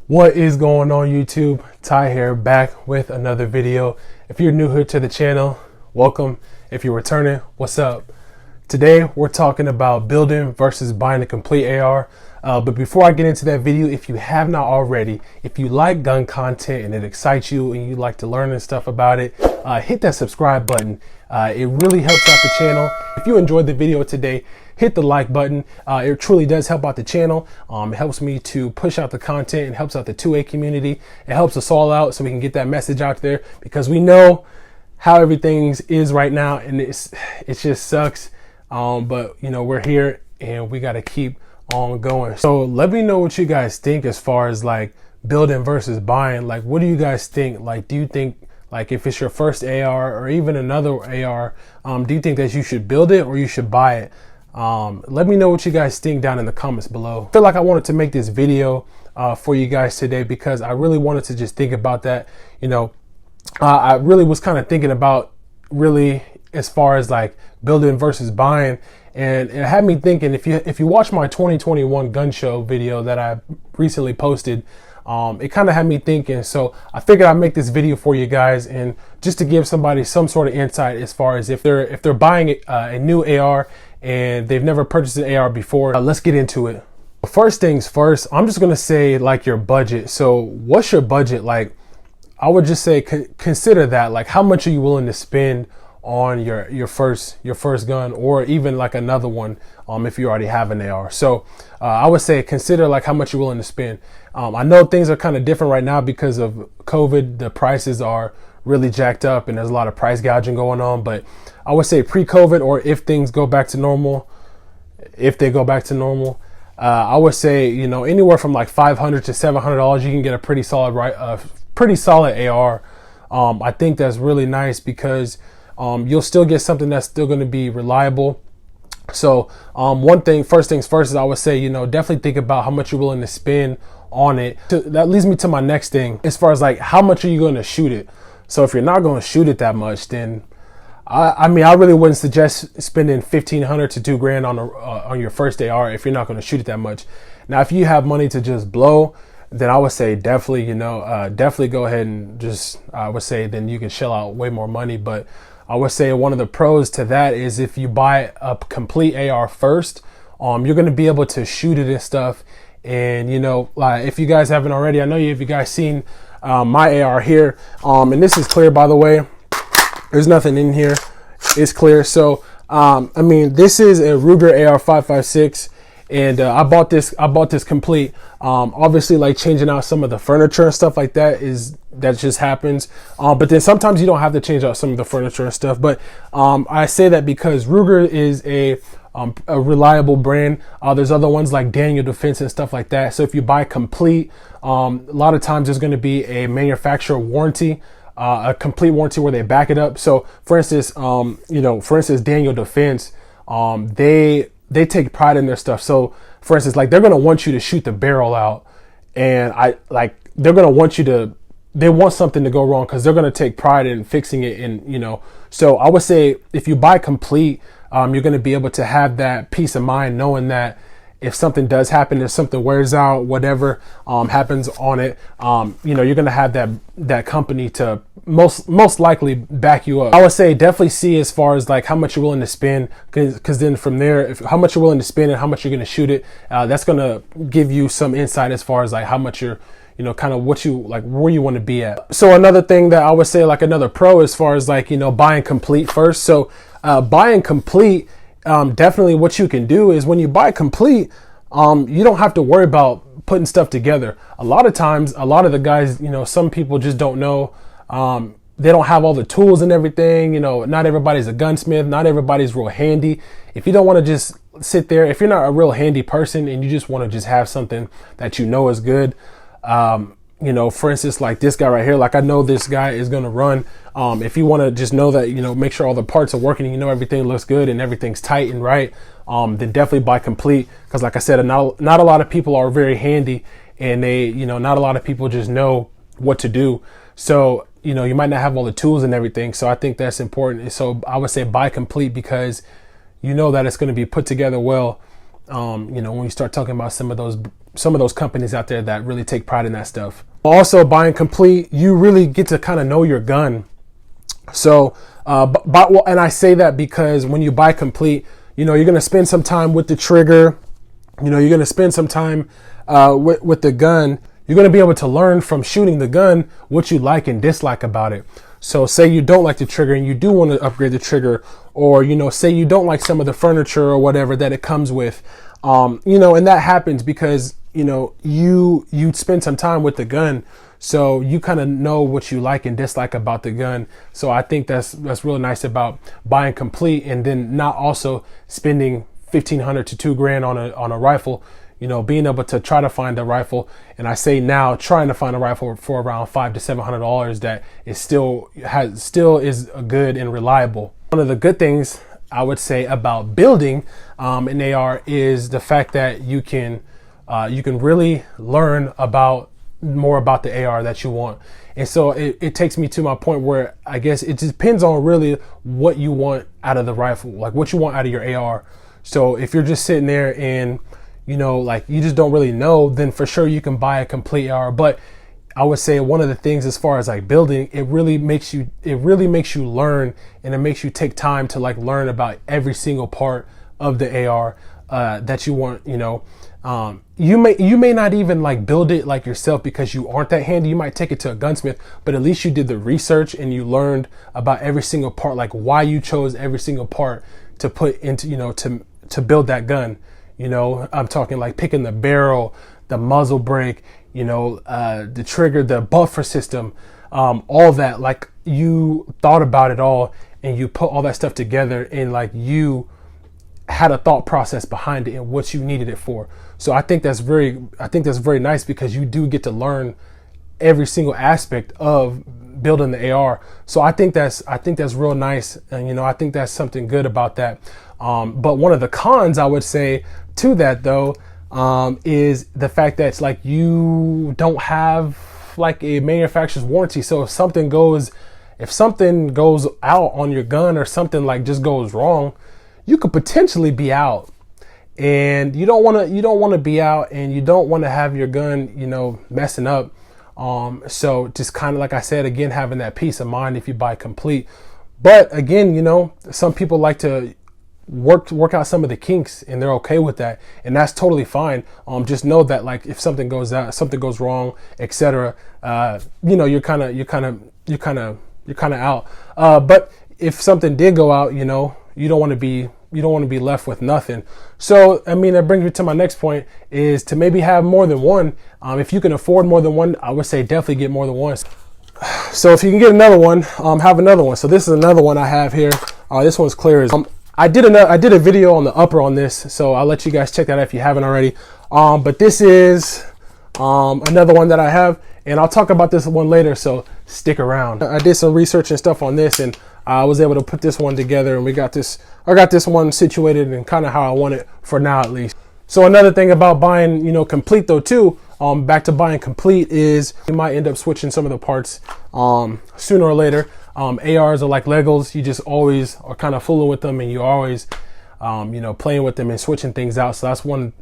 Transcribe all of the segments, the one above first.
What is going on YouTube? Ty here, back with another video. If you're new here to the channel, welcome. If you're returning, what's up? Today we're talking about building versus buying a complete AR. But before I get into that video, if you have not already, if you like gun content and it excites you and you like to learn and stuff about it, hit that subscribe button. It really helps out the channel. If you enjoyed the video today, hit the like button. It truly does help out the channel. It helps me to push out the content. It helps out the 2A community. It helps us all out so we can get that message out there, because we know how everything is right now and it just sucks. But you know, we're here and we got to keep on going. So let me know what you guys think as far as like building versus buying. Like, what do you guys think? Like, do you think, like, if it's your first AR or even another AR, do you think that you should build it or you should buy it? Let me know what you guys think down in the comments below. I feel like I wanted to make this video for you guys today because I really wanted to just think about that. You know, I really was kind of thinking about really as far as like building versus buying, and it had me thinking, if you watch my 2021 gun show video that I recently posted, it kind of had me thinking. So I figured I'd make this video for you guys, and just to give somebody some sort of insight as far as if they're buying a new AR and they've never purchased an AR before. Let's get into it. First things first, I'm just gonna say like your budget. So what's your budget? Like, I would just say consider that. Like, how much are you willing to spend on your first gun, or even like another one if you already have an AR. So I would say consider like how much you're willing to spend. I know things are kind of different right now because of COVID. The prices are really jacked up and there's a lot of price gouging going on, but I would say pre-COVID, or if things go back to normal, I would say, you know, anywhere from like $500 to $700 you can get a pretty solid AR. I think that's really nice because you'll still get something that's still going to be reliable. So first things first is I would say, you know, definitely think about how much you're willing to spend on it. That leads me to my next thing as far as like how much are you going to shoot it. So if you're not going to shoot it that much, then I mean, I really wouldn't suggest spending $1,500 to $2,000 on your first AR if you're not going to shoot it that much. Now, if you have money to just blow, then I would say definitely, definitely go ahead and just, I would say then you can shell out way more money. But I would say one of the pros to that is if you buy a complete AR first, you're going to be able to shoot it and stuff. And, you know, like if you guys haven't already, I know you guys seen my AR here. And this is clear, by the way. There's nothing in here. It's clear. So, I mean, this is a Ruger AR-556. And I bought this complete. Obviously, like changing out some of the furniture and stuff like that just happens. But then sometimes you don't have to change out some of the furniture and stuff. But I say that because Ruger is a reliable brand. There's other ones like Daniel Defense and stuff like that. So if you buy complete, a lot of times there's going to be a manufacturer warranty. A complete warranty where they back it up. So for instance, Daniel Defense, they take pride in their stuff. So for instance, like they're going to want you to shoot the barrel out, and they want something to go wrong because they're going to take pride in fixing it. And, you know, so I would say if you buy complete, you're going to be able to have that peace of mind knowing that if something does happen, if something wears out, whatever happens on it, you're going to have that company to most likely back you up. I would say definitely see as far as like how much you're willing to spend, because then from there, how much you're willing to spend and how much you're going to shoot it, that's going to give you some insight as far as like how much you're, you know, kind of what you like, where you want to be at. So another thing that I would say, like another pro as far as like, you know, buying complete first. So buying complete, definitely what you can do is when you buy complete, you don't have to worry about putting stuff together. A lot of times, a lot of the guys, you know, some people just don't know. They don't have all the tools and everything. You know, not everybody's a gunsmith. Not everybody's real handy. If you don't want to just sit there, if you're not a real handy person and you just want to just have something that you know is good, you know, for instance, like this guy right here, like I know this guy is going to run. If you want to just know that, you know, make sure all the parts are working and you know everything looks good and everything's tight and right, then definitely buy complete. Because like I said, not a lot of people are very handy, and they, you know, not a lot of people just know what to do. So, you know, you might not have all the tools and everything. So I think that's important. So I would say buy complete because you know that it's going to be put together well. You know, when you start talking about some of those companies out there that really take pride in that stuff. Also, buying complete, you really get to kind of know your gun. So, and I say that because when you buy complete, you know, you're going to spend some time with the trigger. You know, you're going to spend some time with the gun. You're going to be able to learn from shooting the gun what you like and dislike about it. So say you don't like the trigger and you do want to upgrade the trigger, or, you know, say you don't like some of the furniture or whatever that it comes with, you know, and that happens because, you know, you spend some time with the gun. So you kind of know what you like and dislike about the gun. So I think that's really nice about buying complete and then not also spending $1,500 to $2,000 on a rifle. You know, being able to try to find a rifle, and I say now trying to find a rifle for around $500 to $700 that is still is good and reliable. One of the good things I would say about building an AR is the fact that you can really learn more about the AR that you want. And so it takes me to my point where I guess it depends on really what you want out of the rifle, like what you want out of your AR. So if you're just sitting there and, you know, like you just don't really know, then for sure you can buy a complete AR. But I would say one of the things as far as like building, it really makes you learn, and it makes you take time to like learn about every single part of the AR that you want. You know, you may not even like build it like yourself because you aren't that handy. You might take it to a gunsmith, but at least you did the research and you learned about every single part, like why you chose every single part to put into, you know, to build that gun. You know, I'm talking like picking the barrel, the muzzle brake, you know, the trigger, the buffer system, all that. Like you thought about it all and you put all that stuff together, and like you had a thought process behind it and what you needed it for. So I think that's very nice because you do get to learn every single aspect of building the AR. So I think that's real nice, and you know, I think that's something good about that. But one of the cons I would say to that though is the fact that it's like you don't have like a manufacturer's warranty. So if something goes out on your gun, or something like just goes wrong, you could potentially be out, and you don't want to be out, and you don't want to have your gun, you know, messing up. So just kind of like I said, again, having that peace of mind if you buy complete. But again, you know, some people like to work out some of the kinks, and they're okay with that, and that's totally fine. Just know that like if something goes wrong, etc., you know, you're kind of out. But if something did go out, you know, you don't want to be left with nothing. So I mean, that brings me to my next point, is to maybe have more than one. If you can afford more than one, I would say definitely get more than one. So if you can get another one, have another one. So this is another one I have here. This one's clear as I did a video on the upper on this, so I'll let you guys check that out if you haven't already. But this is another one that I have, and I'll talk about this one later, so stick around. I did some research and stuff on this, and I was able to put this one together, and I got this one situated and kind of how I want it for now, at least. So another thing about buying, you know, complete though too, back to buying complete, is you might end up switching some of the parts sooner or later. ARs are like Legos. You just always are kind of fooling with them, and you always, you know, playing with them and switching things out. So that's one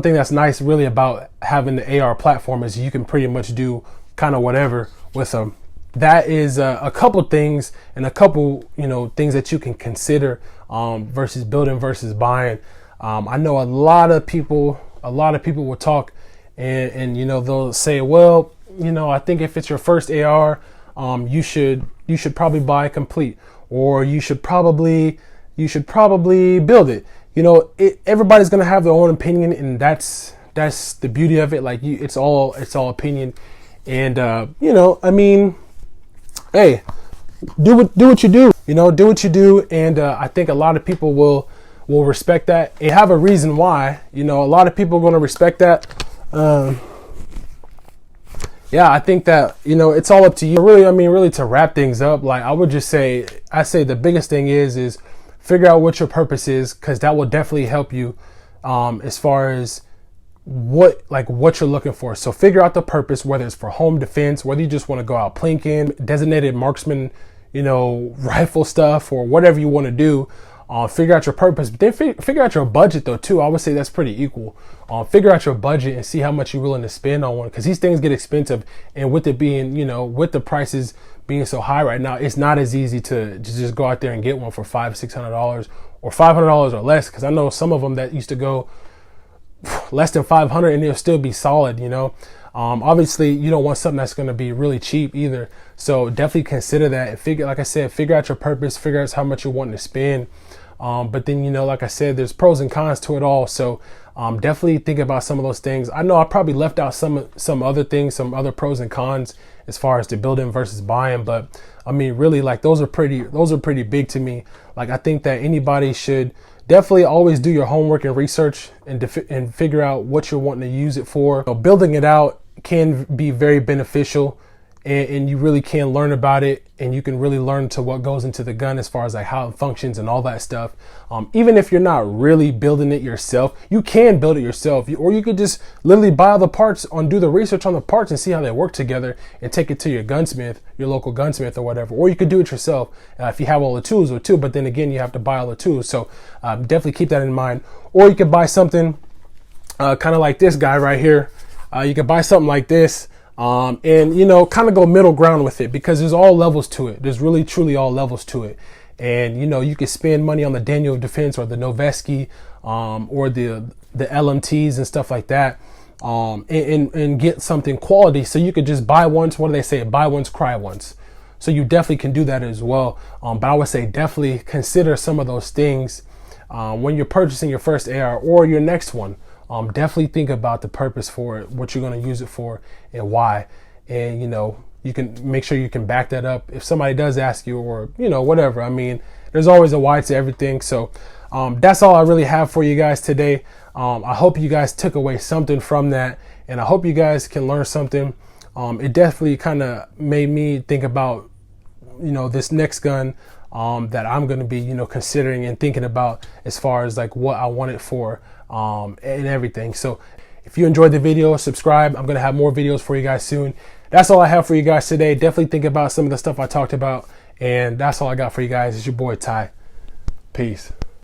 thing that's nice really about having the AR platform, is you can pretty much do kind of whatever with them. That is a couple things, and a couple, you know, things that you can consider versus building versus buying. I know a lot of people will talk and you know, they'll say, well, you know, I think if it's your first AR, you should probably buy complete, or you should probably build it. You know, everybody's gonna have their own opinion, and that's the beauty of it. Like it's all opinion, and you know, I mean, hey, do what you do. You know, do what you do, and I think a lot of people will respect that. They have a reason why. You know, a lot of people are gonna respect that. Yeah, I think that, you know, it's all up to you. Really to wrap things up, like I say the biggest thing is figure out what your purpose is, because that will definitely help you as far as what you're looking for. So figure out the purpose, whether it's for home defense, whether you just want to go out plinking, designated marksman, you know, rifle stuff, or whatever you want to do. Figure out your purpose, but then figure out your budget though too. I would say that's pretty equal. Figure out your budget and see how much you're willing to spend on one, because these things get expensive, and with it being, with the prices being so high right now, it's not as easy to just go out there and get one for $500-$600 or $500 or less, because I know some of them that used to go less than 500 and they'll still be solid. Obviously you don't want something that's going to be really cheap either, so definitely consider that and figure out your purpose, figure out how much you're wanting to spend. But then, like I said, there's pros and cons to it all. So definitely think about some of those things. I know I probably left out some other things, some other pros and cons as far as the building versus buying. But I mean, really, like those are pretty big to me. Like, I think that anybody should definitely always do your homework and research and figure out what you're wanting to use it for. Building it out can be very beneficial, and you really can learn about it, and you can really learn to what goes into the gun as far as like how it functions and all that stuff. Even if you're not really building it yourself, you can build it yourself, or you could just literally buy all the parts, do the research on the parts and see how they work together and take it to your gunsmith, your local gunsmith or whatever. Or you could do it yourself if you have all the tools or too, but then again, you have to buy all the tools. So definitely keep that in mind. Or you could buy something kind of like this guy right here. You could buy something like this. And kind of go middle ground with it, because there's all levels to it. There's really truly all levels to it. And you can spend money on the Daniel Defense or the Noveski, or the LMTs and stuff like that, and get something quality. So you could just buy once. What do they say? Buy once, cry once. So you definitely can do that as well. But I would say definitely consider some of those things when you're purchasing your first AR or your next one. Definitely think about the purpose for it, what you're going to use it for and why. And, you can make sure you can back that up if somebody does ask you, or, whatever. I mean, there's always a why to everything. So that's all I really have for you guys today. I hope you guys took away something from that, and I hope you guys can learn something. It definitely kind of made me think about, this next gun that I'm going to be, considering and thinking about as far as like what I want it for, and everything. So if you enjoyed the video, subscribe. I'm going to have more videos for you guys soon. That's all I have for you guys today. Definitely think about some of the stuff I talked about, and that's all I got for you guys. It's your boy Ty. Peace.